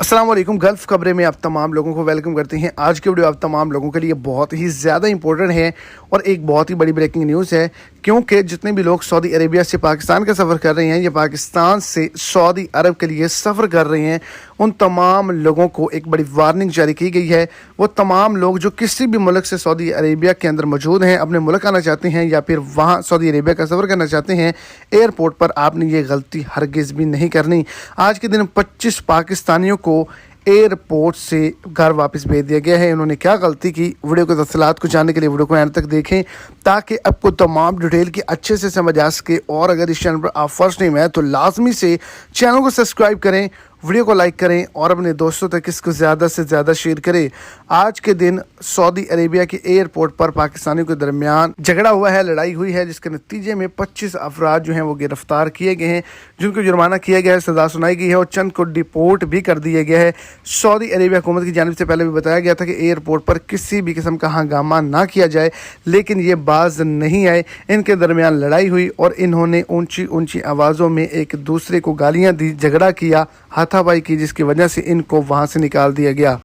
अस्सलाम वालेकुम। गल्फ़ खबरें में आप तमाम लोगों को वेलकम करते हैं। आज की वीडियो आप तमाम लोगों के लिए बहुत ही ज़्यादा इंपॉर्टेंट है और एक बहुत ही बड़ी ब्रेकिंग न्यूज़ है, क्योंकि जितने भी लोग सऊदी अरेबिया से पाकिस्तान का सफ़र कर रहे हैं या पाकिस्तान से सऊदी अरब के लिए सफ़र कर रहे हैं, उन तमाम लोगों को एक बड़ी वार्निंग जारी की गई है। वो तमाम लोग जो किसी भी मुल्क से सऊदी अरेबिया के अंदर मौजूद हैं, अपने मुल्क आना चाहते हैं या फिर वहाँ सऊदी अरेबिया का सफ़र करना चाहते हैं, एयरपोर्ट पर आपने ये गलती हरगिज़ भी नहीं करनी। आज के दिन 25 पाकिस्तानियों को एयरपोर्ट से घर वापस भेज दिया गया है। उन्होंने क्या गलती की, वीडियो के तफसीलात को जानने के लिए वीडियो को एंड तक देखें ताकि आपको तमाम डिटेल की अच्छे से समझ आ सके। और अगर इस चैनल पर आप फर्स्ट टाइम है तो लाजमी से चैनल को सब्सक्राइब करें, वीडियो को लाइक करें और अपने दोस्तों तक इसको ज़्यादा से ज़्यादा शेयर करें। आज के दिन सऊदी अरेबिया के एयरपोर्ट पर पाकिस्तानियों के दरमियान झगड़ा हुआ है, लड़ाई हुई है, जिसके नतीजे में 25 अफराद जो हैं वो गिरफ्तार किए गए हैं, जिनको जुर्माना किया गया है, सज़ा सुनाई गई है और चंद को डिपोर्ट भी कर दिया गया है। सऊदी अरेबिया हुकूमत की जानिब से पहले भी बताया गया था कि एयरपोर्ट पर किसी भी किस्म का हंगामा ना किया जाए, लेकिन ये बाज नहीं आए। इनके दरमियान लड़ाई हुई और इन्होंने ऊंची ऊंची आवाज़ों में एक दूसरे को गालियाँ दी, झगड़ा किया, हाथापाई की, जिसकी वजह से इनको वहाँ से निकाल दिया गया।